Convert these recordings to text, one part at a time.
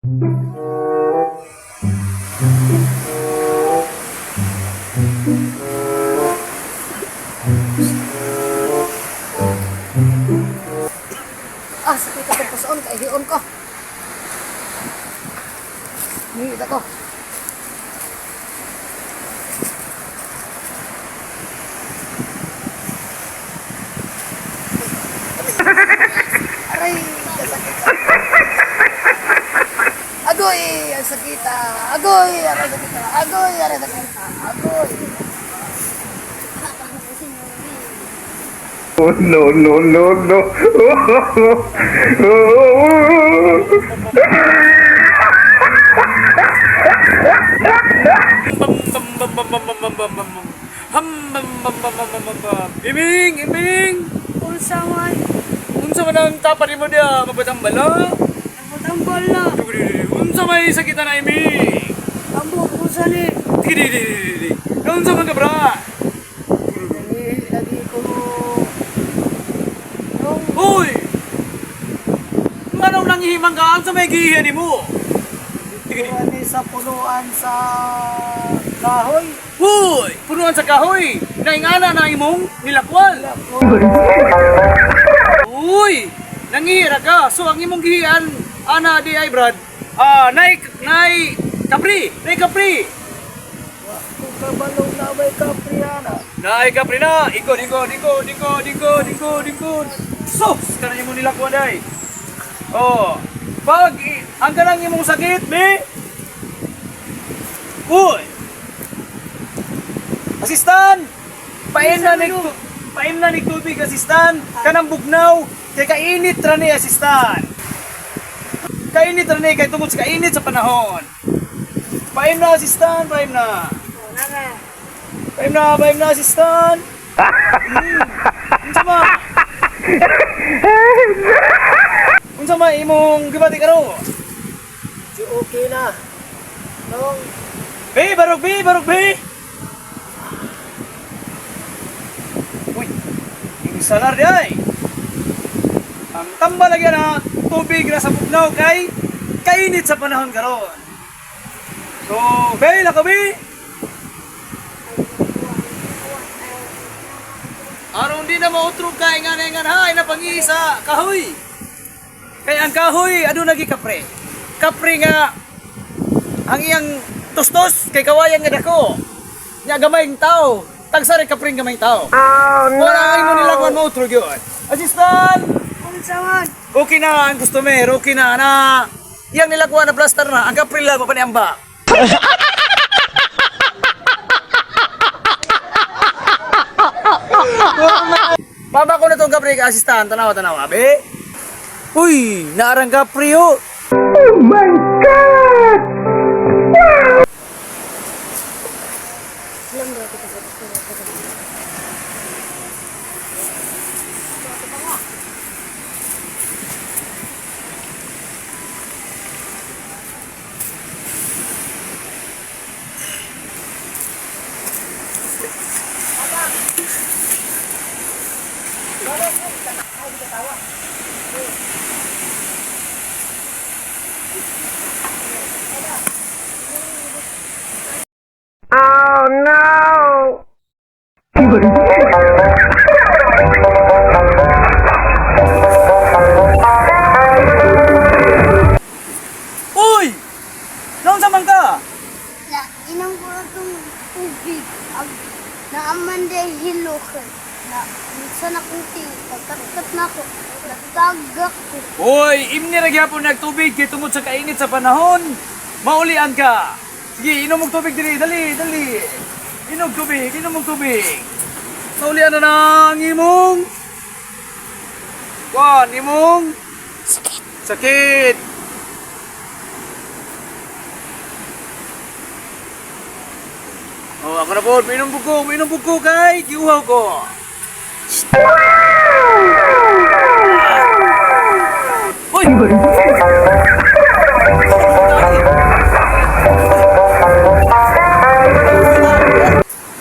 Ah, sakit ako pasoon kay hiyon ko. Nihita ko. Aray, kasakit. Agoy, ang sakita. Agoy, ang sakita. Agoy, ang sakita. Agoy. Oh no no no no. Iming, iming. Unsa man, Unsa man ang tapan mo dia, mabatang bala? ang bala. Unsa may sakitan na iming? Ambo, unsa ni? Di. Unsa man ka bra? Lagi ko. Nung Hoy! Anong nanghihimang ka? Unsa may gihihan nimo? Ani sa punuan sa kahoy. Hoy! Punuan sa kahoy! Naingana na imong nilakwal! Uy! Nangihira ka! So ang imong gihian, ana di ay Brad, nay kapri! Nay kapri! Kung kabalong na may kapriana. Nay kapri na! Ikod! Sus! Kanang imong nilakwal ay! Oh! Pag ang kanang imong sakit, be! Uy! Asistan! Paim na ni tubig, asistan! Kanang bugnaw! Kay kainit ra ni, asistan! Kainit ra ni, kay tungod sa kainit sa panahon! Paim na, asistan! Paim na! Paim na, asistan! Unsa ma? Unsa ma imong gibati karo? Si okay na. Nung Barog be! Uy, yung salar di ay. Ang tamba lagi na tubig na sa bugnaw kay kainit sa panahon karon. So, laka be. Aron di na mautrog kay nga hay na pangisa kahoy. Kay ang kahoy adu nagi kapre. Kapre nga ang iyang tustos kay kawayan nga dako. Nya gamayng tao, tagsari kapring gamayng tao. Oh no. Wala ay mo nilagwan mo utrog yun. Assistant! unsa man? Okay na ang customer, okay na iyang nilagwan na plaster na, ang kapril lang mapaniamba. Baba ko na itong kapri ka assistant, tanawa, be. Uy, naarang kapri oh. Oh my God! Oh no! Uy! Naon sa man ka? Na inang ko itong tubig na aman day hilokan na minsan akong pagkakat na ako natagak ko. Uy, imni ra gyapon nagtubig kay tungod sa kainit sa panahon. Maulian ka. Sige, inom og tubig dili, dali. Inom tubig. Maulian na ang imong. Imong sakit. Oh, ako na po, minom buko kay giuhaw ko. Uy!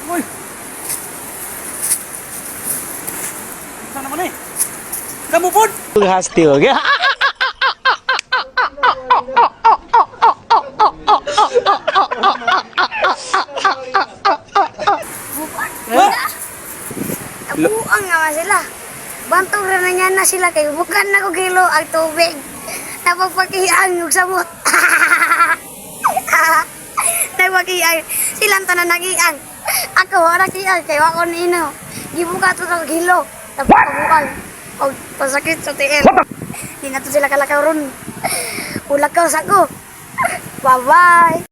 Uy! Saan naman eh? Kamu pun? Hasti, okay? Nabuang nga sila. Bantog rin na niya na sila kay bukan na ko kilo ang tubig. Napapakiyang yung samot. Nagpakiyang. Silang tanan nagiang. Ako wala kiyang kay wako nino. Gibuka to sa kilo. Napapabukal. O pasakit sa tiil. Hindi na to sila kalakaw ron. Ulakaw sa ko. Bye-bye.